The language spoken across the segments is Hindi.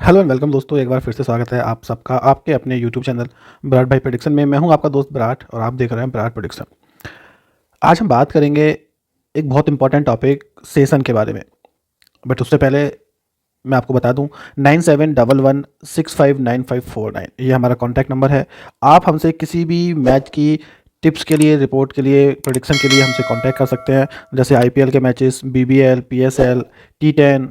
हेलो एंड वेलकम दोस्तों, एक बार फिर से स्वागत है आप सबका आपके अपने यूट्यूब चैनल विराट भाई प्रेडिक्शन में। मैं हूं आपका दोस्त विराट और आप देख रहे हैं विराट प्रेडिक्शन। आज हम बात करेंगे एक बहुत इंपॉर्टेंट टॉपिक सेशन के बारे में। बट उससे पहले मैं आपको बता दूं 9711659549 ये हमारा कॉन्टैक्ट नंबर है। आप हमसे किसी भी मैच की टिप्स के लिए, रिपोर्ट के लिए, प्रेडिक्शन के लिए हमसे कांटेक्ट कर सकते हैं। जैसे आईपीएल के मैचेस, बीबीएल, पीएसएल, टी10,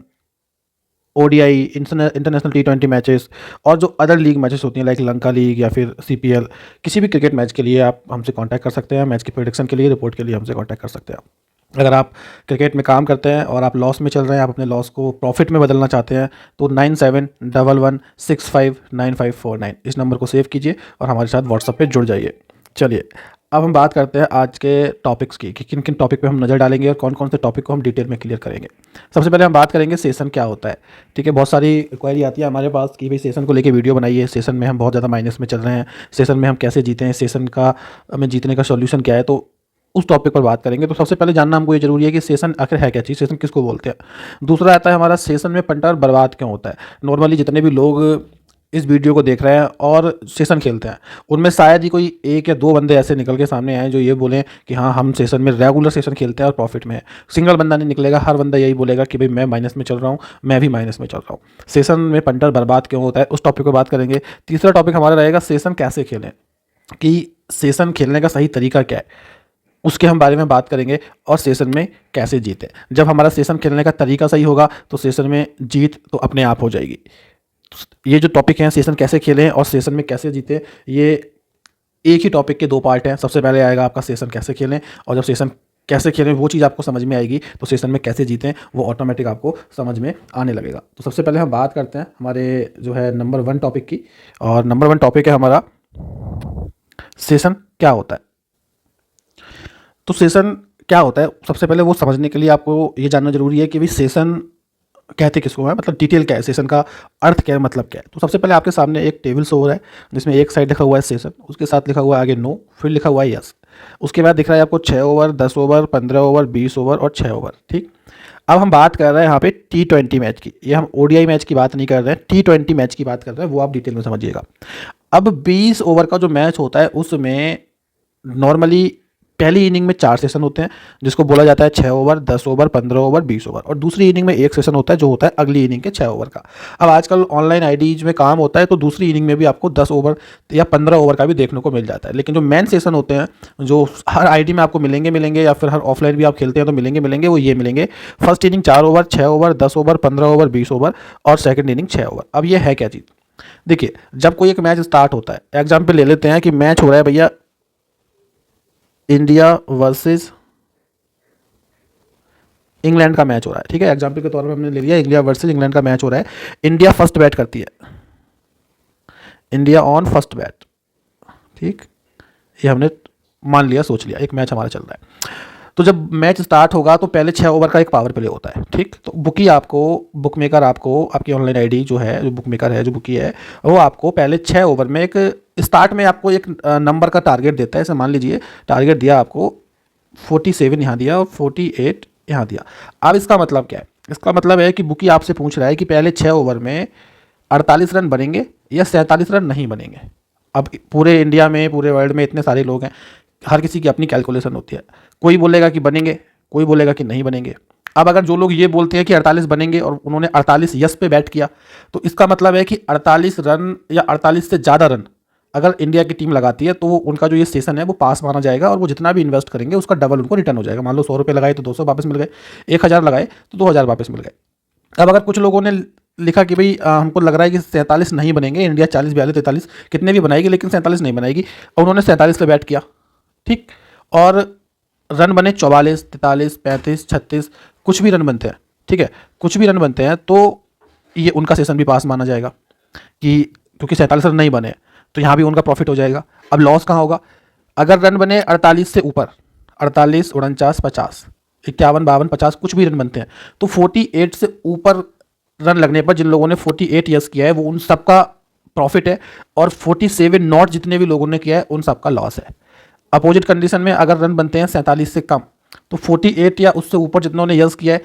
ओडीआई, इंटरनेशनल टी20 मैचेस और जो अदर लीग मैचेस होती हैं लाइक लंका लीग या फिर सीपीएल, किसी भी क्रिकेट मैच के लिए आप हमसे कांटेक्ट कर सकते हैं। मैच की प्रेडिक्शन के लिए, रिपोर्ट के लिए हमसे कांटेक्ट कर सकते हैं। अगर आप क्रिकेट में काम करते हैं और आप लॉस में चल रहे हैं, आप अपने लॉस को प्रॉफिट में बदलना चाहते हैं, तो 9711659549 इस नंबर को सेव कीजिए और हमारे साथ व्हाट्सएप पे जुड़ जाइए। चलिए अब हम बात करते हैं आज के टॉपिक्स की कि किन किन टॉपिक पे हम नज़र डालेंगे और कौन कौन से टॉपिक को हम डिटेल में क्लियर करेंगे। सबसे पहले हम बात करेंगे सेशन क्या होता है। ठीक है, बहुत सारी क्वेरी आती है हमारे पास कि भाई सेशन को लेके वीडियो बनाइए, सेशन में हम बहुत ज़्यादा माइनस में चल रहे हैं, सेशन में हम कैसे जीते हैं, सेशन का हमें जीतने का सॉल्यूशन क्या है। तो उस टॉपिक पर बात करेंगे। तो सबसे पहले जानना हमको ये जरूरी है कि सेशन आखिर है क्या चीज़, सेशन किसको बोलते हैं। दूसरा आता है हमारा सेशन में पंटर बर्बाद क्यों होता है। नॉर्मली जितने भी लोग इस वीडियो को देख रहे हैं और सेशन खेलते हैं, उनमें शायद ही कोई एक या दो बंदे ऐसे निकल के सामने आए जो ये बोलें कि हाँ हम सेशन में रेगुलर सेशन खेलते हैं और प्रॉफिट में है। सिंगल बंदा नहीं निकलेगा, हर बंदा यही बोलेगा कि भाई मैं माइनस में चल रहा हूँ, मैं भी माइनस में चल रहा हूँ। सेशन में पंटर बर्बाद क्यों होता है, उस टॉपिक पर बात करेंगे। तीसरा टॉपिक हमारा रहेगा सेशन कैसे खेलें, कि सेशन खेलने का सही तरीका क्या है, उसके हम बारे में बात करेंगे। और सेशन में कैसे जीते। जब हमारा सेशन खेलने का तरीका सही होगा तो सेशन में जीत तो अपने आप हो जाएगी। ये जो टॉपिक हैं, सेशन कैसे खेलें और सेशन में कैसे जीते, ये एक ही टॉपिक के दो पार्ट हैं। सबसे पहले आएगा आपका सेशन कैसे खेलें, और जब सेशन कैसे खेलें वो चीज़ आपको समझ में आएगी तो सेशन में कैसे जीतें वो ऑटोमेटिक आपको समझ में आने लगेगा। तो सबसे पहले हम बात करते हैं हमारे जो है नंबर 1 टॉपिक की। और नंबर 1 टॉपिक है हमारा सेशन क्या होता है। तो सेशन क्या होता है, सबसे पहले वो समझने के लिए आपको ये जानना जरूरी है कि भाई सेशन कहते किसको है, मतलब डिटेल क्या है, सेशन का अर्थ क्या है, मतलब क्या है। तो सबसे पहले आपके सामने एक टेबल शो हो रहा है जिसमें एक साइड लिखा हुआ है सेशन, उसके साथ लिखा हुआ है आगे नो, फिर लिखा हुआ है यस। उसके बाद दिख रहा है आपको 6 ओवर, 10 ओवर, 15 ओवर, 20 ओवर और 6 ओवर। ठीक, अब हम बात कर रहे हैं यहाँ पे T20 मैच की। ये हम ओडीआई मैच की बात नहीं कर रहे हैं, T20 मैच की बात कर रहे हैं, वो आप डिटेल में समझिएगा। अब 20 ओवर का जो मैच होता है उसमें नॉर्मली पहली इनिंग में 4 सेशन होते हैं जिसको बोला जाता है 6 ओवर, 10 ओवर, 15 ओवर, 20 ओवर। और दूसरी इनिंग में एक सेशन होता है जो होता है अगली इनिंग के 6 ओवर का। अब आजकल ऑनलाइन आईडीज में काम होता है तो दूसरी इनिंग में भी आपको 10 ओवर या 15 ओवर का भी देखने को मिल जाता है। लेकिन जो मेन सेशन होते हैं जो हर आईडी में आपको मिलेंगे या फिर हर ऑफलाइन भी आप खेलते हैं तो मिलेंगे, वो ये मिलेंगे। First inning 4 over, 6 over, 10 over, 15 over, 20 over और सेकेंड इनिंग 6 ओवर। अब ये है क्या चीज़, देखिए जब कोई एक मैच स्टार्ट होता है, एग्जाम्पल ले लेते हैं कि मैच हो रहा है भैया इंडिया वर्सेस इंग्लैंड का मैच हो रहा है। ठीक है, एग्जाम्पल के तौर पे हमने ले लिया इंडिया वर्सेस इंग्लैंड का मैच हो रहा है। इंडिया फर्स्ट बैट करती है, इंडिया ऑन फर्स्ट बैट। ठीक, ये हमने मान लिया, सोच लिया एक मैच हमारा चल रहा है। तो जब मैच स्टार्ट होगा तो पहले 6 ओवर का एक पावर प्ले होता है। ठीक, तो बुकी आपको, बुक मेकर आपको, आपकी ऑनलाइन आईडी जो है, जो बुक मेकर है, जो बुकी है, वो आपको पहले 6 ओवर में एक स्टार्ट में आपको एक नंबर का टारगेट देता है। ऐसे मान लीजिए टारगेट दिया आपको 47 यहाँ दिया और 48 यहाँ दिया। अब इसका मतलब क्या है, इसका मतलब है कि बुकी आपसे पूछ रहा है कि पहले 6 ओवर में 48 रन बनेंगे या 47 रन नहीं बनेंगे। अब पूरे इंडिया में, पूरे वर्ल्ड में इतने सारे लोग हैं, हर किसी की अपनी कैलकुलेशन होती है। कोई बोलेगा कि बनेंगे, कोई बोलेगा कि नहीं बनेंगे। अब अगर जो लोग ये बोलते हैं कि 48 बनेंगे और उन्होंने 48 यस पे बैट किया तो इसका मतलब है कि 48 रन या 48 से ज़्यादा रन अगर इंडिया की टीम लगाती है तो उनका जो ये सेशन है वो पास माना जाएगा और वो जितना भी इन्वेस्ट करेंगे उसका डबल उनको रिटर्न हो जाएगा। मान लो 100 रुपये लगाए तो 200 वापस मिल गए, 1000 लगाए तो 2000 वापस मिल गए। अब अगर कुछ लोगों ने लिखा कि भाई हमको लग रहा है कि 47 नहीं बनेंगे, इंडिया 40, 42, 43 कितने भी बनाएगी लेकिन 47 नहीं बनाएगी, और उन्होंने 47 पे बैट किया। ठीक, और रन बने 44, 43, 35, 36, कुछ भी रन बनते हैं। ठीक है, कुछ भी रन बनते हैं तो ये उनका सेशन भी पास माना जाएगा कि क्योंकि 47 रन नहीं बने तो यहाँ भी उनका प्रॉफिट हो जाएगा। अब लॉस कहाँ होगा, अगर रन बने 48 से ऊपर, 48, 49, 50, 51, 52, 50 कुछ भी रन बनते हैं तो 48 से ऊपर रन लगने पर जिन लोगों ने 48 यस किया है वो उन सबका प्रॉफिट है, और 47 नॉट जितने भी लोगों ने किया है उन सबका लॉस है। अपोजिट कंडीशन में अगर रन बनते हैं 47 से कम तो 48 या उससे ऊपर जितनों ने यस किया है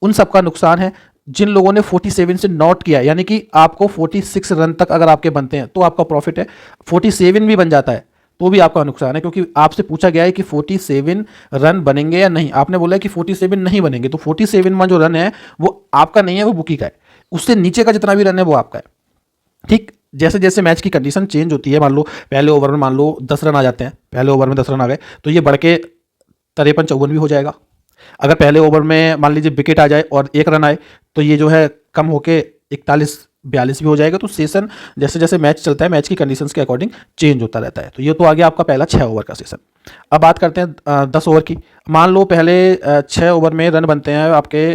उन सबका नुकसान है, जिन लोगों ने 47 से नॉट किया, यानी कि आपको 46 रन तक अगर आपके बनते हैं तो आपका प्रॉफिट है, 47 भी बन जाता है तो भी आपका नुकसान है, क्योंकि आपसे पूछा गया है कि 47 रन बनेंगे या नहीं, आपने बोला है कि 47 नहीं बनेंगे, तो 47 में जो रन है वो आपका नहीं है, वो बुकी का है, उससे नीचे का जितना भी रन है वो आपका है। ठीक, जैसे जैसे मैच की कंडीशन चेंज होती है, मान लो पहले ओवर में मान लो 10 रन आ जाते हैं, पहले ओवर में 10 रन आ गए तो ये बढ़ के 53-54 भी हो जाएगा। अगर पहले ओवर में मान लीजिए विकेट आ जाए और 1 रन आए तो ये जो है कम होके 41-42 भी हो जाएगा। तो सेशन जैसे जैसे मैच चलता है, मैच की कंडीशंस के अकॉर्डिंग चेंज होता रहता है। तो ये तो आ गया आपका पहला 6 ओवर का सेशन। अब बात करते हैं 10 ओवर की। मान लो पहले 6 ओवर में रन बनते हैं आपके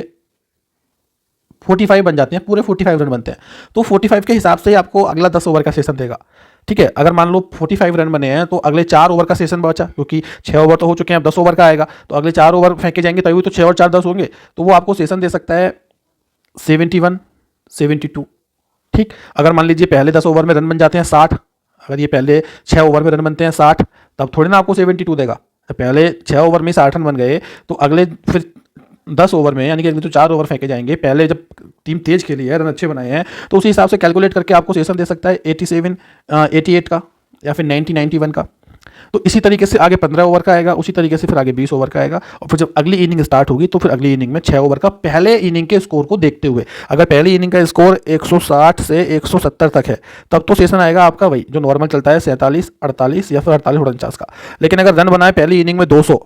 45 बन जाते हैं, पूरे 45 रन बनते हैं, तो 45 के हिसाब से ही आपको अगला 10 ओवर का सेशन देगा। ठीक है, अगर मान लो 45 रन बने हैं तो अगले 4 ओवर का सेशन बचा, क्योंकि 6 ओवर तो हो चुके हैं, अब 10 ओवर का आएगा, तो अगले 4 ओवर फेंके जाएंगे तभी तो 6 और 4 10 होंगे, तो वो आपको सेशन दे सकता है 71, 72। ठीक, अगर मान लीजिए पहले 10 ओवर में रन बन जाते हैं 60, अगर ये पहले 6 ओवर में रन बनते हैं 60, तब थोड़ी ना आपको 72 देगा। पहले 6 ओवर में 60 रन बन गए तो अगले फिर 10 ओवर में, यानी कि अगले तो 4 ओवर फेंके जाएंगे, पहले जब टीम तेज खेली है, रन अच्छे बनाए हैं, तो उसी हिसाब से कैलकुलेट करके आपको सेशन दे सकता है 87, 88 का या फिर 90, 91 का। तो इसी तरीके से आगे 15 ओवर का आएगा, उसी तरीके से फिर आगे 20 ओवर का आएगा, और फिर जब अगली इनिंग स्टार्ट होगी तो फिर अगली इनिंग में 6 ओवर का पहले इनिंग के स्कोर को देखते हुए, अगर पहली इनिंग का स्कोर 160 से 170 तक है तब तो सेशन आएगा आपका वही जो नॉर्मल चलता है 47, 48 या फिर 48-49 का। लेकिन अगर रन बनाए पहली इनिंग में 200,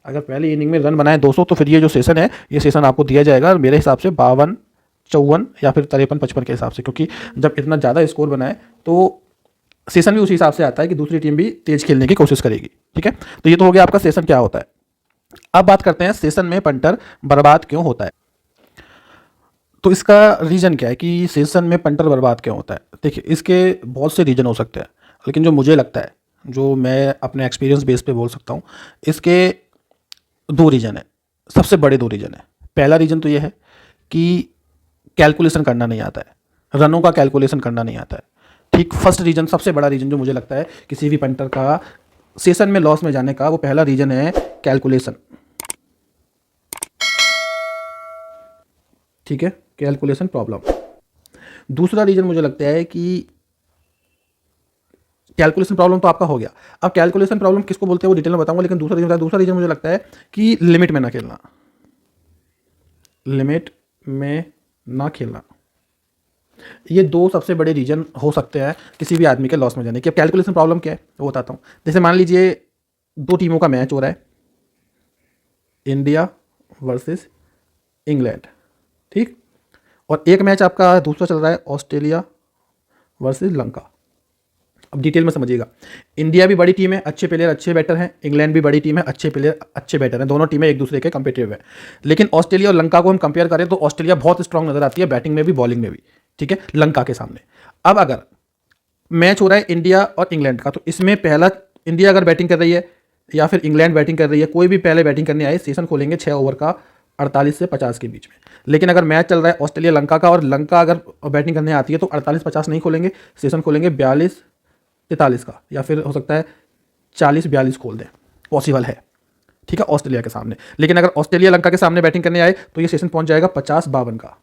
अगर पहली इनिंग में रन बनाए 200 तो फिर ये जो सेशन है ये सेशन आपको दिया जाएगा मेरे हिसाब से 52, 54 या फिर 53, 55 के हिसाब से, क्योंकि जब इतना ज़्यादा स्कोर बनाए तो सेशन भी उसी हिसाब से आता है कि दूसरी टीम भी तेज खेलने की कोशिश करेगी। ठीक है, तो ये तो हो गया आपका सेशन क्या होता है। अब बात करते हैं सेशन में पंटर बर्बाद क्यों होता है। तो इसका रीज़न क्या है कि सेशन में पंटर बर्बाद क्यों होता है। देखिए, इसके बहुत से रीज़न हो सकते हैं, लेकिन जो मुझे लगता है, जो मैं अपने एक्सपीरियंस बेस पे बोल सकता हूँ, इसके 2 रीज़न है, सबसे बड़े 2 रीज़न है। पहला रीज़न तो ये है कि कैलकुलेशन करना नहीं आता है, रनों का कैलकुलेशन करना नहीं आता है। ठीक, फर्स्ट रीज़न, सबसे बड़ा रीज़न जो मुझे लगता है किसी भी पंटर का सेशन में लॉस में जाने का, वो पहला रीज़न है कैलकुलेशन। ठीक है, कैलकुलेशन प्रॉब्लम। दूसरा रीज़न मुझे लगता है कि कैलकुलेशन प्रॉब्लम तो आपका हो गया, अब कैलकुलेशन प्रॉब्लम किसको बोलते हैं वो डिटेल में बताऊंगा, लेकिन दूसरा रीज़न मुझे लगता है कि लिमिट में ना खेलना, लिमिट में ना खेलना। ये 2 सबसे बड़े रीजन हो सकते हैं किसी भी आदमी के लॉस में जाने की। अब कैलकुलेशन प्रॉब्लम क्या है वो बताता हूँ। जैसे मान लीजिए 2 टीमों का मैच हो रहा है, इंडिया वर्सेस इंग्लैंड, ठीक, और एक मैच आपका दूसरा चल रहा है ऑस्ट्रेलिया वर्सेस लंका। अब डिटेल में समझिएगा, इंडिया भी बड़ी टीम है, अच्छे प्लेयर अच्छे बैटर हैं, इंग्लैंड भी बड़ी टीम है, अच्छे प्लेयर अच्छे बैटर हैं, दोनों टीमें एक दूसरे के कंपेटिटिव है। लेकिन ऑस्ट्रेलिया और लंका को हम कंपेयर करें तो ऑस्ट्रेलिया बहुत स्ट्रांग नजर आती है, बैटिंग में भी बॉलिंग में भी, ठीक है, लंका के सामने। अब अगर मैच हो रहा है इंडिया और इंग्लैंड का, तो इसमें पहला इंडिया अगर बैटिंग कर रही है या फिर इंग्लैंड बैटिंग कर रही है, कोई भी पहले बैटिंग करने आए, सेशन खोलेंगे 6 ओवर का 48 से 50 के बीच में। लेकिन अगर मैच चल रहा है ऑस्ट्रेलिया लंका का और लंका अगर बैटिंग करने आती है तो 48-50 नहीं खोलेंगे, सेशन खोलेंगे 42-43 का, या फिर हो सकता है 40-42 खोल दें, पॉसिबल है, ठीक है, ऑस्ट्रेलिया के सामने। लेकिन अगर ऑस्ट्रेलिया लंका के सामने बैटिंग करने आए तो ये सेशन पहुंच जाएगा 50-52 का।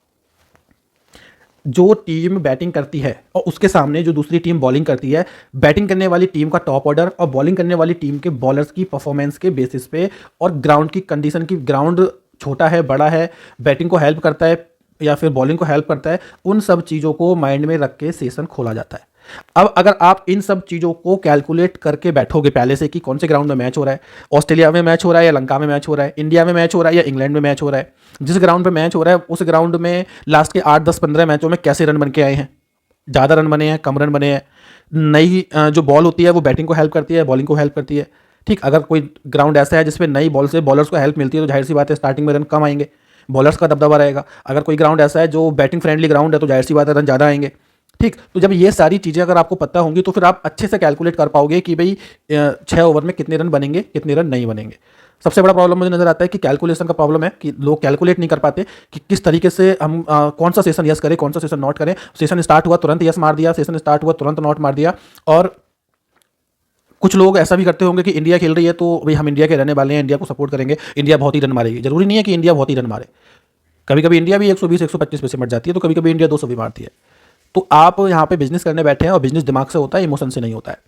जो टीम बैटिंग करती है और उसके सामने जो दूसरी टीम बॉलिंग करती है, बैटिंग करने वाली टीम का टॉप ऑर्डर और बॉलिंग करने वाली टीम के बॉलर्स की परफॉर्मेंस के बेसिस पे और ग्राउंड की कंडीशन की, ग्राउंड छोटा है बड़ा है, बैटिंग को हेल्प करता है या फिर बॉलिंग को हेल्प करता है, उन सब चीज़ों को माइंड में रख के सेशन खोला जाता है। अब अगर आप इन सब चीज़ों को कैलकुलेट करके बैठोगे पहले से कि कौन से ग्राउंड में मैच हो रहा है, ऑस्ट्रेलिया में मैच हो रहा है या लंका में मैच हो रहा है, इंडिया में मैच हो रहा है या इंग्लैंड में मैच हो रहा है, जिस ग्राउंड पे मैच हो रहा है उस ग्राउंड में लास्ट के 8, 10, 15 मैचों में कैसे रन बन के आए हैं, ज़्यादा रन बने हैं, कम रन बने हैं, नई जो बॉल होती है वो बैटिंग को हेल्प करती है, बॉलिंग को हेल्प करती है, ठीक। अगर कोई ग्राउंड ऐसा है जिसपे नई बॉल से बॉलर्स को हेल्प मिलती है तो जाहिर सी बात है स्टार्टिंग में रन कम आएंगे, बॉलर्स का दबदबा रहेगा। अगर कोई ग्राउंड ऐसा है जो बैटिंग फ्रेंडली ग्राउंड है तो जाहिर सी बात है रन ज़्यादा आएंगे, ठीक। तो जब ये सारी चीज़ें अगर आपको पता होंगी तो फिर आप अच्छे से कैलकुलेट कर पाओगे कि भाई 6 ओवर में कितने रन बनेंगे, कितने रन नहीं बनेंगे। सबसे बड़ा प्रॉब्लम मुझे नजर आता है कि कैलकुलेशन का प्रॉब्लम है कि लोग कैलकुलेट नहीं कर पाते कि किस तरीके से हम कौन सा सेशन यस करें, कौन सा सेशन नॉट करें। सेशन स्टार्ट हुआ तुरंत यस मार दिया, सेशन स्टार्ट हुआ तुरंत नॉट मार दिया। और कुछ लोग ऐसा भी करते होंगे कि इंडिया खेल रही है तो भाई हम इंडिया के रहने वाले हैं, इंडिया को सपोर्ट करेंगे, इंडिया बहुत ही रन मारेगी। जरूरी नहीं है कि इंडिया बहुत ही रन मारे, कभी कभी इंडिया भी 120-125 पे सिमट जाती है, तो कभी कभी इंडिया 200 भी मारती है। तो आप यहाँ पे बिजनेस करने बैठे हैं और बिजनेस दिमाग से होता है, इमोशन से नहीं होता है।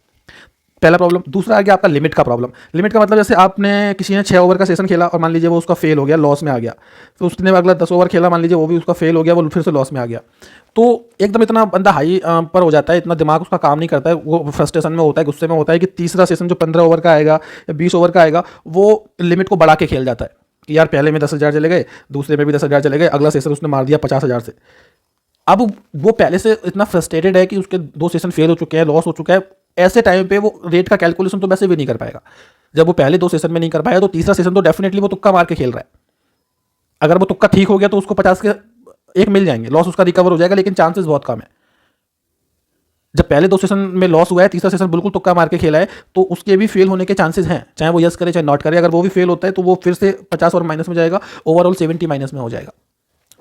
पहला प्रॉब्लम। दूसरा आ गया आपका लिमिट का प्रॉब्लम। लिमिट का मतलब जैसे आपने किसी ने 6 ओवर का सेशन खेला और मान लीजिए वो उसका फेल हो गया, लॉस में आ गया, फिर उसने अगला 10 ओवर खेला, मान लीजिए वो भी उसका फेल हो गया, वो फिर से लॉस में आ गया, तो एकदम इतना बंदा हाई पर हो जाता है, इतना दिमाग उसका काम नहीं करता है, वो फ्रस्ट्रेशन में होता है, गुस्से में होता है कि तीसरा सेशन जो 15 ओवर का आएगा या 20 ओवर का आएगा, वो लिमिट को बढ़ा के खेल जाता है कि यार पहले में 10,000 चले गए, दूसरे में भी 10,000 चले गए, अगला सेशन उसने मार दिया 50,000 से। अब वो पहले से इतना फ्रस्ट्रेटेड है कि उसके 2 सेशन फेल हो चुके हैं, लॉस हो चुका है, ऐसे टाइम पे वो रेट का कैलकुलेशन तो वैसे भी नहीं कर पाएगा। जब वो पहले 2 सेशन में नहीं कर पाया, तो तीसरा सेशन तो डेफिनेटली वो तुक्का मार के खेल रहा है। अगर वो तुक्का ठीक हो गया तो उसको 50 के 1 मिल जाएंगे, लॉस उसका रिकवर हो जाएगा, लेकिन चांसेस बहुत कम है। जब पहले 2 सेशन में लॉस हुआ है, तीसरा सेशन बिल्कुल तुक्का मार के खेला है, तो उसके भी फेल होने के चांसेस हैं, चाहे वो यस करे चाहे नॉट करे। अगर वो भी फेल होता है तो वो फिर से 50 और माइनस में जाएगा, ओवरऑल 70 माइनस में हो जाएगा,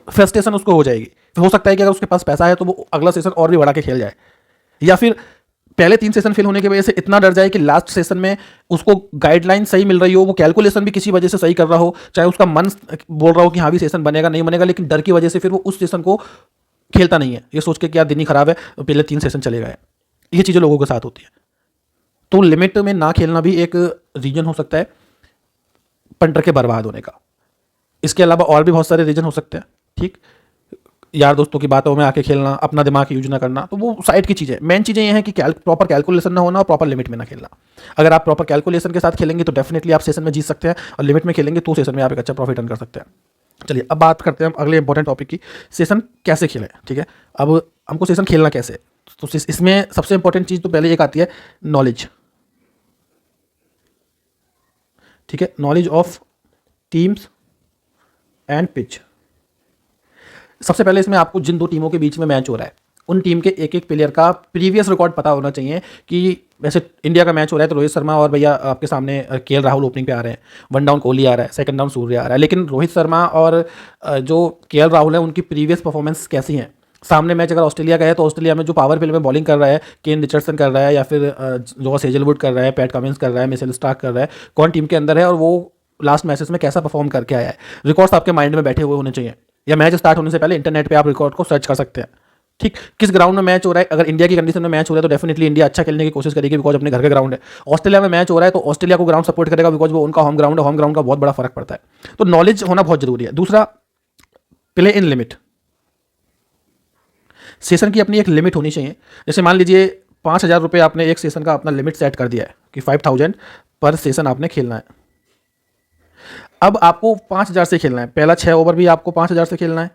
फ्रस्ट्रेशन उसको हो जाएगी। हो सकता है कि अगर उसके पास पैसा है तो वो अगला सेशन और भी बढ़ा के खेल जाए, या फिर पहले 3 सेशन फेल होने की वजह से इतना डर जाए कि लास्ट सेशन में उसको गाइडलाइन सही मिल रही हो, वो कैलकुलेशन भी किसी वजह से सही कर रहा हो, चाहे उसका मन बोल रहा हो कि हाँ भी सेशन बनेगा नहीं बनेगा, लेकिन डर की वजह से फिर वो उस सेशन को खेलता नहीं है, ये सोच के कि यार दिन ही खराब है, पहले 3 सेशन चले गए। ये चीज़ें लोगों के साथ होती है। तो लिमिट में ना खेलना भी एक रीजन हो सकता है पंटर के बर्बाद होने का। इसके अलावा और भी बहुत सारे रीजन हो सकते हैं, ठीक, यार दोस्तों की बातों में आके खेलना, अपना दिमाग यूज ना करना, तो वो साइड की चीज़ें। मेन चीज़ें ये हैं कि प्रॉपर कैलकुलेशन ना होना और प्रॉपर लिमिट में ना खेलना। अगर आप प्रॉपर कैलकुलेशन के साथ खेलेंगे तो डेफिनेटली आप सेशन में जीत सकते हैं, और लिमिट में खेलेंगे तो सेशन में आप एक अच्छा प्रॉफिट अर्न कर सकते हैं। चलिए अब बात करते हैं हम अगले इंपॉर्टेंट टॉपिक की, सेशन कैसे खेलें। ठीक है, अब हमको सेशन खेलना कैसे है, तो इसमें सबसे इंपॉर्टेंट चीज़ तो पहले एक आती है नॉलेज। ठीक है, knowledge of teams and pitch. सबसे पहले इसमें आपको जिन 2 टीमों के बीच में मैच हो रहा है, उन टीम के एक एक प्लेयर का प्रीवियस रिकॉर्ड पता होना चाहिए। कि वैसे इंडिया का मैच हो रहा है तो रोहित शर्मा और भैया आपके सामने केएल राहुल ओपनिंग पे आ रहे हैं, 1 डाउन कोहली आ रहा है, 2nd डाउन सूर्य आ रहा है, लेकिन रोहित शर्मा और जो केएल राहुल है उनकी प्रीवियस परफॉर्मेंस कैसी है। सामने मैच अगर ऑस्ट्रेलिया का है तो ऑस्ट्रेलिया में जो पावर प्ले में बॉलिंग कर रहा है, केन रिचर्डसन कर रहा है, या फिर जॉस हेजलवुड कर रहा है, पैट कमिंस कर रहा है, मिचेल स्टार्क कर रहा है, कौन टीम के अंदर है और वो लास्ट मैचेस में कैसा परफॉर्म करके आया है, रिकॉर्ड्स आपके माइंड में बैठे हुए होने चाहिए। या मैच स्टार्ट होने से पहले इंटरनेट पे आप रिकॉर्ड को सर्च कर सकते हैं। ठीक, किस ग्राउंड में मैच हो रहा है, अगर इंडिया की कंडीशन में मैच हो रहा है तो डेफिनेटली इंडिया अच्छा खेलने की कोशिश करेगी, बिकॉज अपने घर का ग्राउंड है। ऑस्ट्रेलिया में मैच हो रहा है तो ऑस्ट्रेलिया को ग्राउंड सपोर्ट करेगा, बिकॉज वो उनका होम ग्राउंड है, होम ग्राउंड का बहुत बड़ा फर्क पड़ता है। तो नॉलेज होना बहुत जरूरी है। दूसरा, प्ले इन लिमिट। सेशन की अपनी एक लिमिट होनी चाहिए। जैसे मान लीजिए 5,000 रुपये आपने एक सेशन का अपना लिमिट सेट कर दिया है कि 5,000 पर सेशन आपने खेलना है। अब आपको 5,000 से खेलना है, पहला 6 ओवर भी आपको 5,000 से खेलना है,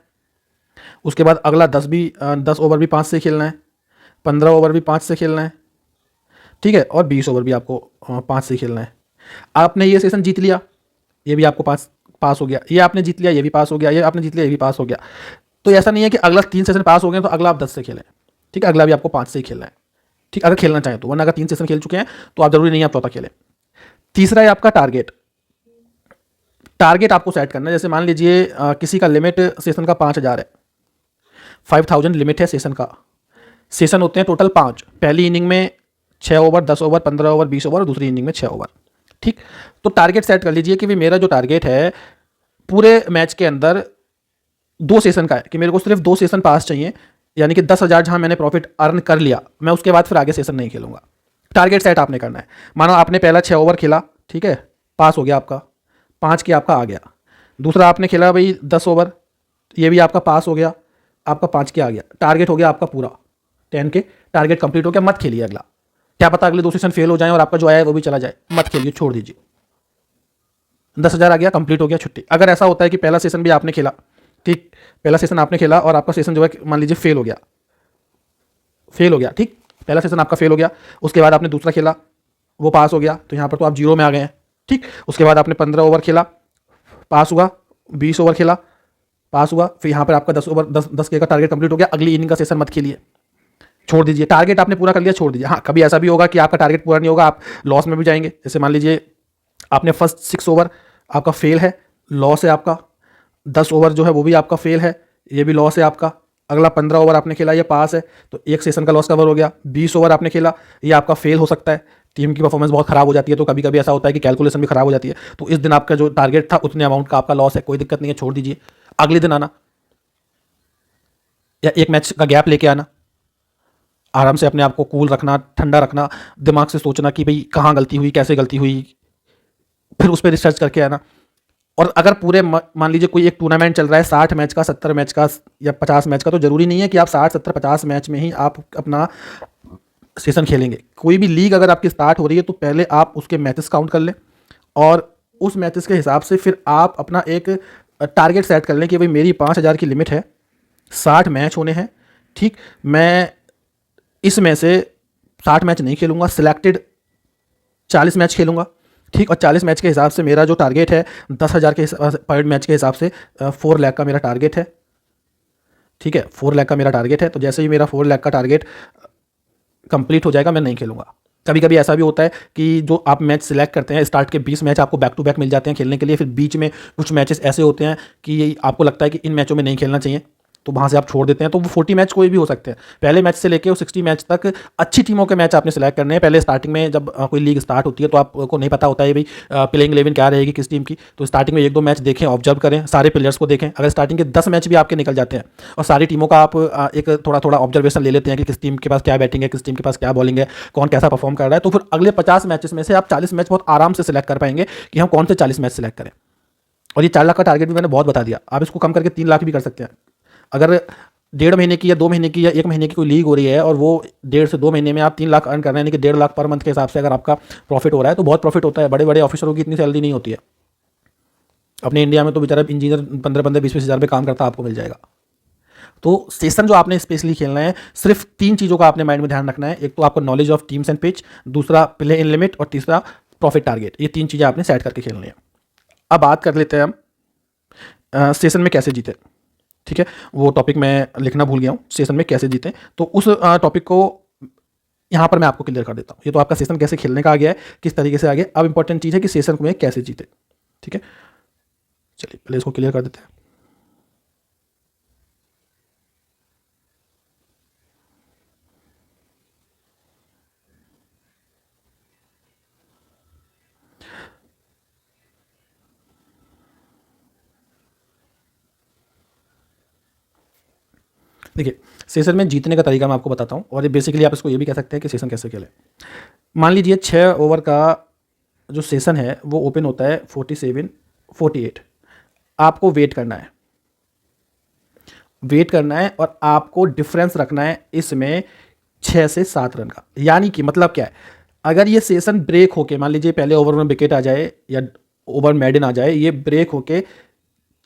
उसके बाद अगला 10 ओवर भी 5 से खेलना है, 15 ओवर भी 5 से खेलना है, ठीक है, और 20 ओवर भी आपको 5 से खेलना है। आपने ये सेशन जीत लिया, ये भी आपको पास हो गया, ये आपने जीत लिया, ये भी पास हो गया, ये आपने जीत लिया, ये भी पास हो गया। तो ऐसा नहीं है कि अगला 3 सेशन पास हो गए तो अगला आप 10 से खेलें, ठीक है, अगला भी आपको 5 से ही खेलना है, ठीक, अगर खेलना चाहें तो, वरना अगर 3 सेशन खेल चुके हैं तो आप जरूरी नहीं है आप चौथा खेलें। तीसरा है आपका टारगेट। टारगेट आपको सेट करना है। जैसे मान लीजिए किसी का लिमिट सेशन का 5,000 है, 5,000 लिमिट है सेशन का। सेशन होते हैं टोटल 5, पहली इनिंग में 6 ओवर, 10 ओवर, 15 ओवर, 20 ओवर, और दूसरी इनिंग में 6 ओवर। ठीक, तो टारगेट सेट कर लीजिए कि भाई मेरा जो टारगेट है पूरे मैच के अंदर 2 सेशन का है, कि मेरे को सिर्फ 2 सेशन पास चाहिए, यानी कि 10,000 जहां मैंने प्रॉफिट अर्न कर लिया, मैं उसके बाद फिर आगे सेशन नहीं खेलूंगा। टारगेट सेट आपने करना है। मानो आपने पहला 6 ओवर खेला, ठीक है, पास हो गया आपका, 5 के आपका आ गया। दूसरा आपने खेला भाई 10 ओवर, ये भी आपका पास हो गया, आपका 5 के आ गया। टारगेट हो गया आपका पूरा 10 के, टारगेट कंप्लीट हो गया, मत खेलिए अगला। क्या पता अगले 2 सेशन फेल हो जाए और आपका जो आया है वो भी चला जाए, मत खेलिए, छोड़ दीजिए। 10,000 आ गया, कंप्लीट हो गया, छुट्टी। अगर ऐसा होता है कि पहला सेशन भी आपने खेला, ठीक, पहला सेशन आपने खेला और आपका सेशन जो है मान लीजिए फेल हो गया, ठीक, पहला सेशन आपका फेल हो गया, उसके बाद आपने दूसरा खेला, वो पास हो गया, तो यहाँ पर तो आप 0 में आ गए हैं, ठीक। उसके बाद आपने 15 ओवर खेला, पास हुआ, 20 ओवर खेला, पास हुआ, फिर यहाँ पर आपका 10 ओवर 10 के का टारगेट कंप्लीट हो गया, अगली इनिंग का सेशन मत खेलिए, छोड़ दीजिए। टारगेट आपने पूरा कर लिया, छोड़ दीजिए। हाँ, कभी ऐसा भी होगा कि आपका टारगेट पूरा नहीं होगा, आप लॉस में भी जाएंगे। जैसे मान लीजिए आपने फर्स्ट 6 ओवर आपका फेल है, लॉस है आपका, 10 ओवर जो है वो भी आपका फेल है, ये भी लॉस है आपका, अगला 15 ओवर आपने खेला, ये पास है, तो एक सेशन का लॉस कवर हो गया। 20 ओवर आपने खेला, ये आपका फेल हो सकता है, टीम की परफॉर्मेंस बहुत खराब हो जाती है, तो कभी कभी ऐसा होता है कि कैलकुलेशन भी खराब हो जाती है, तो इस दिन आपका जो टारगेट था उतने अमाउंट का आपका लॉस है, कोई दिक्कत नहीं है, छोड़ दीजिए। अगले दिन आना या एक मैच का गैप लेके आना, आराम से अपने आप को कूल रखना, ठंडा रखना, दिमाग से सोचना कि भाई कहाँ गलती हुई, कैसे गलती हुई, फिर उस पर रिसर्च करके आना। और अगर पूरे मान लीजिए कोई एक टूर्नामेंट चल रहा है 60 मैच का, 70 मैच का या 50 मैच का, तो जरूरी नहीं है कि आप 60 70 50 मैच में ही आप अपना सेशन खेलेंगे। कोई भी लीग अगर आपकी स्टार्ट हो रही है तो पहले आप उसके मैचेस काउंट कर लें और उस मैचेस के हिसाब से फिर आप अपना एक टारगेट सेट कर लें कि भाई मेरी 5,000 की लिमिट है, 60 मैच होने हैं, ठीक, मैं इसमें से 60 मैच नहीं खेलूंगा, सिलेक्टेड 40 मैच खेलूंगा, ठीक, और 40 मैच के हिसाब से मेरा जो टारगेट है 10,000 के पर मैच के हिसाब से 4 लाख का मेरा टारगेट है, ठीक है, 4 लाख का मेरा टारगेट है। तो जैसे ही मेरा 4 लाख का टारगेट कंप्लीट हो जाएगा मैं नहीं खेलूंगा। कभी कभी ऐसा भी होता है कि जो आप मैच सिलेक्ट करते हैं, स्टार्ट के 20 मैच आपको बैक टू बैक मिल जाते हैं खेलने के लिए, फिर बीच में कुछ मैचेस ऐसे होते हैं कि आपको लगता है कि इन मैचों में नहीं खेलना चाहिए, तो वहाँ से आप छोड़ देते हैं। तो वो 40 मैच कोई भी हो सकते हैं, पहले मैच से लेके वो 60 मैच तक अच्छी टीमों के मैच आपने सेलेक्ट करने हैं। पहले स्टार्टिंग में जब कोई लीग स्टार्ट होती है तो आपको नहीं पता होता है भाई प्लेइंग 11 क्या रहेगी किस टीम की, तो स्टार्टिंग में 1-2 मैच देखें, ऑब्जर्व करें, सारे प्लेयर्स को देखें। अगर स्टार्टिंग के 10 मैच भी आपके निकल जाते हैं और सारी टीमों का आप एक थोड़ा थोड़ा ऑब्जर्वेशन ले लेते हैं कि किस टीम के पास क्या बैटिंग है, किस टीम के पास क्या बॉलिंग है, कौन कैसा परफॉर्म कर रहा है, तो फिर अगले 50 मैचेस में से आप 40 मैच बहुत आराम से सिलेक्ट कर पाएंगे कि हम कौन से 40 मैच सिलेक्ट करें। और ये 4 लाख का टारगेट भी मैंने बहुत बता दिया, आप इसको कम करके 3 लाख भी कर सकते हैं। अगर 1.5 महीने की या 2 महीने की या 1 महीने की कोई लीग हो रही है और वो 1.5 से 2 महीने में आप 3 लाख अर्न कर रहे हैं, यानी कि 1.5 लाख पर मंथ के हिसाब से अगर आपका प्रॉफिट हो रहा है तो बहुत प्रॉफिट होता है। बड़े बड़े ऑफिसरों की इतनी सैलरी नहीं होती है अपने इंडिया में, तो बेचारा इंजीनियर 15-15 20-20 हज़ार पे काम करता आपको मिल जाएगा। तो सेशन जो आपने स्पेशली खेलना है, सिर्फ 3 चीज़ों का आपने माइंड में ध्यान रखना है। एक तो आपको knowledge of teams and pitch, दूसरा प्ले इन लिमिट और तीसरा प्रॉफिट टारगेट। ये 3 चीज़ें आपने सेट करके खेलनी है। अब बात कर लेते हैं हम सेशन में कैसे जीते, ठीक है, वो टॉपिक मैं लिखना भूल गया हूँ, सेशन में कैसे जीतें, तो उस टॉपिक को यहाँ पर मैं आपको क्लियर कर देता हूँ। ये तो आपका सेशन कैसे खेलने का आ गया है, किस तरीके से आ गया। अब इंपॉर्टेंट चीज़ है कि सेशन में कैसे जीते, ठीक है। चलिए पहले इसको क्लियर कर देते हैं। देखिए, सेशन में जीतने का तरीका मैं आपको बताता हूँ, और ये बेसिकली आप इसको ये भी कह सकते हैं कि सेशन कैसे खेलें। मान लीजिए 6 ओवर का जो सेशन है वो ओपन होता है 47 48। आपको वेट करना है, वेट करना है और आपको डिफरेंस रखना है इसमें 6 से 7 रन का। यानी कि मतलब क्या है, अगर ये सेशन ब्रेक होके, मान लीजिए पहले ओवर में विकेट आ जाए या ओवर मेडन आ जाए, ये ब्रेक होके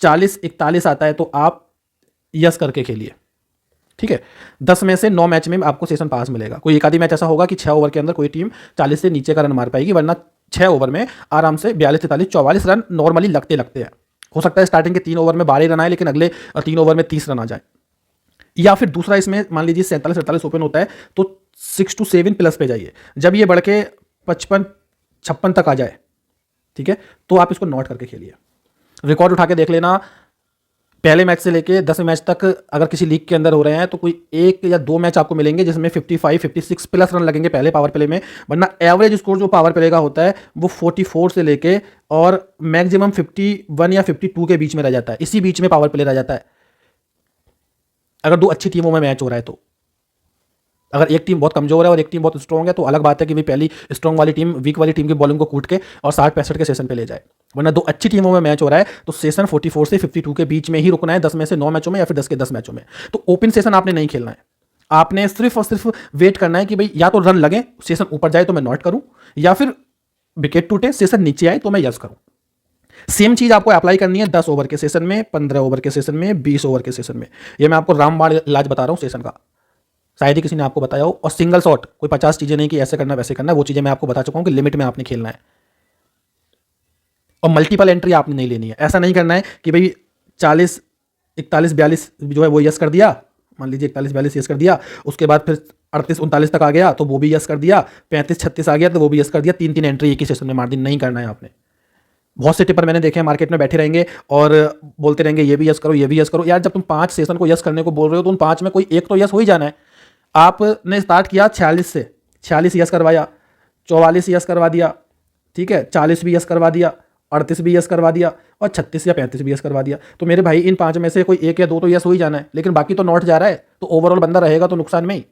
40-41 आता है तो आप यस करके खेलिए, ठीक है। 10 में से 9 मैच में आपको सेशन पास मिलेगा। कोई एक आधी मैच ऐसा होगा कि 6 ओवर के अंदर कोई टीम 40 से नीचे का रन मार पाएगी, वरना 6 ओवर में आराम से 42 43 44 रन नॉर्मली लगते लगते हैं। हो सकता है स्टार्टिंग के 3 ओवर में 12 रन आए, लेकिन अगले 3 ओवर में 30 रन आ जाए। या फिर दूसरा, इसमें मान लीजिए 47 48 ओपन होता है तो 6 to 7 प्लस पे जाइए। जब ये बढ़ के 55 56 तक आ जाए, ठीक है, तो आप इसको नोट करके खेलिए। रिकॉर्ड उठा के देख लेना, पहले मैच से लेके 10 मैच तक अगर किसी लीग के अंदर हो रहे हैं तो कोई 1 या 2 मैच आपको मिलेंगे जिसमें 55 56 प्लस रन लगेंगे पहले पावर प्ले में, वरना एवरेज स्कोर जो पावर प्ले का होता है वो 44 से लेके और मैक्सिमम 51 या 52 के बीच में रह जाता है। इसी बीच में पावर प्ले रह जाता है अगर 2 अच्छी टीमों में मैच हो रहा है तो। अगर एक टीम बहुत कमजोर है और एक टीम बहुत स्ट्रॉन्ग है तो अलग बात है कि भाई पहली स्ट्रॉन्ग वाली टीम वीक वाली टीम की बॉलिंग को कूट के और 60-65 के सेशन पे ले जाए, वरना 2 अच्छी टीमों में मैच हो रहा है तो सेशन 44 से 52 के बीच में ही रुकना है, 10 में से 9 मैचों में या फिर 10 के 10 मैचों में। तो ओपन सेशन आपने नहीं खेलना है, आपने सिर्फ और सिर्फ वेट करना है कि भाई या तो रन लगे, सेशन ऊपर जाए तो मैं नॉट करूं, या फिर विकेट टूटे, सेशन नीचे आए तो मैं यस करूं। सेम चीज आपको अप्लाई करनी है 10 ओवर के सेशन में, 15 ओवर के सेशन में, 20 ओवर के सेशन में। ये मैं आपको रामबाण इलाज बता रहा हूं सेशन का, शायद ही किसी ने आपको बताया हो। और सिंगल शॉट, कोई 50 चीजें नहीं कि ऐसे करना वैसे करना, वो चीजें मैं आपको बता चुका हूं कि लिमिट में आपने खेलना है। और मल्टीपल एंट्री आपने नहीं लेनी है। ऐसा नहीं करना है कि भाई 40 41 42 जो है वो यस कर दिया, मान लीजिए 41 42 यस कर दिया, उसके बाद फिर 38 39 तक आ गया तो वो भी यस कर दिया, 35 36 आ गया तो वो भी यस कर दिया, 3-3 एंट्री एक ही सेशन में मार दी। नहीं करना है आपने। बहुत से टिपर मैंने देखे हैं मार्केट में बैठे रहेंगे और बोलते रहेंगे ये भी यस करो, ये भी यस करो। यार जब तुम 5 सेशन को यस करने को बोल रहे हो तो उन 5 में कोई एक तो यस हो ही जाना है। आपने स्टार्ट किया 46 से, 46 यस करवाया, 44 यस करवा दिया, ठीक है, 40 भी यस करवा दिया, 38 भी यस करवा दिया, और 36 या 35 भी यस करवा दिया। तो मेरे भाई इन 5 में से कोई 1 या 2 तो यस हो ही जाना है, लेकिन बाकी तो नॉट जा रहा है, तो ओवरऑल बंदा रहेगा तो नुकसान में ही।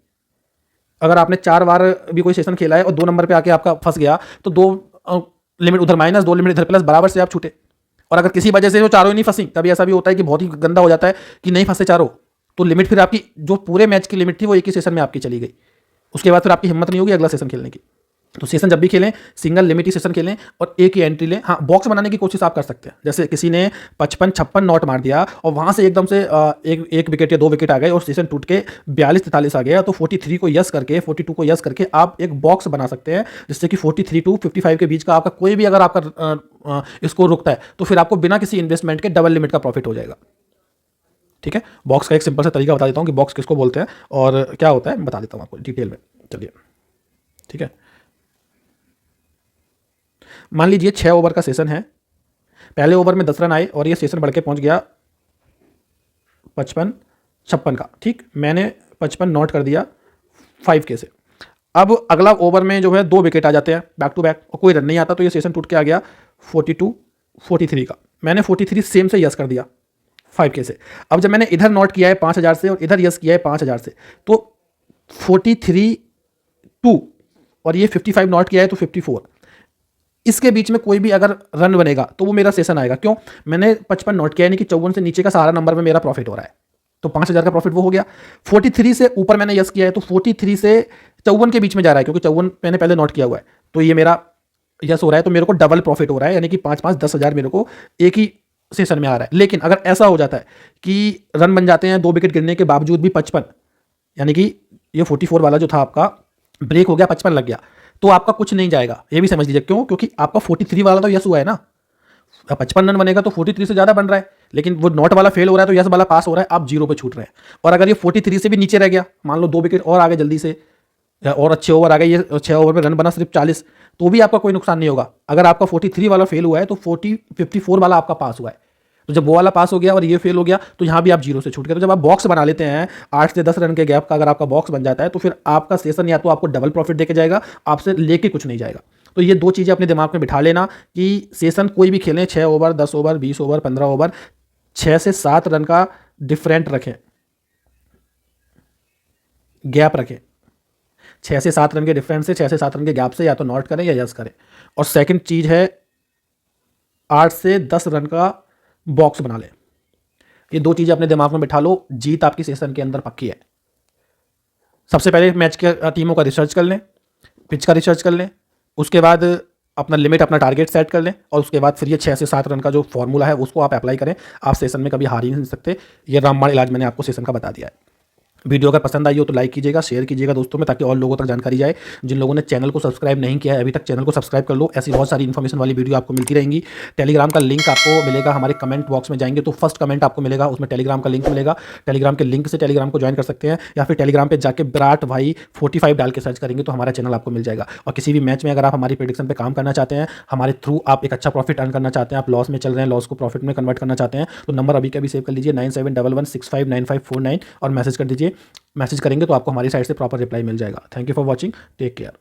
अगर आपने 4 बार भी कोई सेशन खेला है और 2 नंबर पे आके आपका फंस गया, तो 2 लिमिट उधर माइनस, 2 लिमिट इधर प्लस, बराबर से आप छूटे। और अगर किसी वजह से वो चारों ही नहीं फंसी, कभी ऐसा भी होता है कि बहुत ही गंदा हो जाता है कि नहीं फंसे चारों, तो लिमिट फिर आपकी जो पूरे मैच की लिमिट थी वो एक ही सेशन में आपकी चली गई। उसके बाद फिर आपकी हिम्मत नहीं होगी अगला सेशन खेलने की। तो सेशन जब भी खेलें सिंगल लिमिट ही सेशन खेलें और एक ही एंट्री लें। हाँ, बॉक्स बनाने की कोशिश आप कर सकते हैं। जैसे किसी ने 55-56 नॉट मार दिया और वहां से एकदम से एक विकेट या 2 विकेट आ गए और सेशन टूट के 42-43 आ गया, तो 43 को यस करके 42 को यस करके आप एक बॉक्स बना सकते हैं, जिससे कि 43 टू 55 के बीच का आपका कोई भी अगर आपका स्कोर रुकता है तो फिर आपको बिना किसी इन्वेस्टमेंट के डबल लिमिट का प्रॉफिट हो जाएगा। ठीक है, बॉक्स का एक सिंपल सा तरीका बता देता हूँ कि बॉक्स किसको बोलते हैं और क्या होता है, बता देता हूँ आपको डिटेल में। चलिए, ठीक है, मान लीजिए 6 ओवर का सेशन है, पहले ओवर में 10 रन आए और ये सेशन बढ़ के पहुंच गया 55-56 का। ठीक, मैंने 55 नोट कर दिया 5K से। अब अगला ओवर में जो है 2 विकेट आ जाते हैं बैक टू बैक और कोई रन नहीं आता, तो ये सेशन टूट के आ गया 42-43 का। मैंने 43 सेम से यस कर दिया 5K से। अब जब मैंने इधर नोट किया है 5000 से और इधर यस किया है 5000 से, तो 43-2 और ये 55 नोट किया है तो 54, इसके बीच में कोई भी अगर रन बनेगा तो वो मेरा सेशन आएगा। क्यों? मैंने 55 नोट किया, यानी कि 54 से नीचे का सारा नंबर में मेरा प्रॉफिट हो रहा है, तो 5000 का प्रॉफिट वो हो गया। 43 से ऊपर मैंने यस किया है, तो 43 से 54 के बीच में जा रहा है, क्योंकि 54 मैंने पहले नोट किया हुआ है, तो ये मेरा यस हो रहा है, तो मेरे को डबल प्रॉफिट हो रहा है, यानी कि 5-5 10,000 मेरे को एक ही सेशन में आ रहा है। लेकिन अगर ऐसा हो जाता है कि रन बन जाते हैं 2 विकेट गिरने के बावजूद भी 55, यानी कि ये 44 वाला जो था आपका ब्रेक हो गया, 55 लग गया, तो आपका कुछ नहीं जाएगा। ये भी समझ लीजिए, क्यों? क्योंकि आपका 43 वाला तो यस हुआ है ना, 55 रन बनेगा तो 43 से ज्यादा बन रहा है, लेकिन वो नॉट वाला फेल हो रहा है तो यस वाला पास हो रहा है, आप 0 पे छूट रहे हैं। और अगर ये 43 से भी नीचे रह गया, मान लो 2 विकेट और आ गए जल्दी से और अच्छे ओवर आ गए, ये 6 ओवर में रन बना सिर्फ 40, तो भी आपका कोई नुकसान नहीं होगा। अगर आपका 43 वाला फेल हुआ है तो 54 वाला आपका पास हुआ है, तो जब वो वाला पास हो गया और ये फेल हो गया तो यहाँ भी आप 0 से छूट गए। तो जब आप बॉक्स बना लेते हैं 8 से 10 रन के गैप का, अगर आपका बॉक्स बन जाता है तो फिर आपका सेशन या तो आपको डबल प्रॉफिट देके जाएगा, आपसे लेके कुछ नहीं जाएगा। तो ये 2 चीज़ें अपने दिमाग में बिठा लेना कि सेशन कोई भी खेलें, 6 ओवर 10 ओवर 20 ओवर 15 ओवर, 6 से 7 रन का डिफरेंट रखें, गैप रखें। 6 से 7 रन के डिफरेंस से, 6 से 7 रन के गैप से या तो नॉट करें या यस करें। और सेकंड चीज़ है 8 से 10 रन का बॉक्स बना लें। ये 2 चीज़ें अपने दिमाग में बिठा लो, जीत आपकी सेशन के अंदर पक्की है। सबसे पहले मैच के टीमों का रिसर्च कर लें, पिच का रिसर्च कर लें, उसके बाद अपना लिमिट अपना टारगेट सेट कर लें, और उसके बाद फिर ये 6 से 7 रन का जो फॉर्मूला है उसको आप अप्लाई करें। आप सेशन में कभी हार ही नहीं सकते। ये रामबाण इलाज मैंने आपको सेशन का बता दिया है। वीडियो अगर पसंद आई हो तो लाइक कीजिएगा, शेयर कीजिएगा दोस्तों में, ताकि और लोगों तक जानकारी जाए। जिन लोगों ने चैनल को सब्सक्राइब नहीं किया है अभी तक, चैनल को सब्सक्राइब कर लो। ऐसी बहुत सारी इन्फॉर्मेशन वाली वीडियो आपको मिलती रहेंगी। टेलीग्राम का लिंक आपको मिलेगा, हमारे कमेंट बॉक्स में जाएंगे तो फर्स्ट कमेंट आपको मिलेगा, उसमें टेलीग्राम का लिंक मिलेगा। टेलीग्राम के लिंक से टेलीग्राम को ज्वाइन कर सकते हैं, या फिर टेलीग्राम पर जाकर विराट भाई 45 डाल के सर्च करेंगे तो हमारा चैनल आपको मिल जाएगा। और किसी भी मैच में अगर आप हमारी प्रेडिक्शन पर काम करना चाहते हैं, हमारे थ्रू आप एक अच्छा प्रॉफिट अर्न करना चाहते हैं, आप लॉस में चल रहे हैं, लॉस को प्रॉफिट में कन्वर्ट करना चाहते हैं, तो नंबर अभी कभी सेव कर लीजिए 9711659549 और मैसेज कर दीजिए। मैसेज करेंगे तो आपको हमारी साइड से प्रॉपर रिप्लाई मिल जाएगा। Thank you for watching, take care.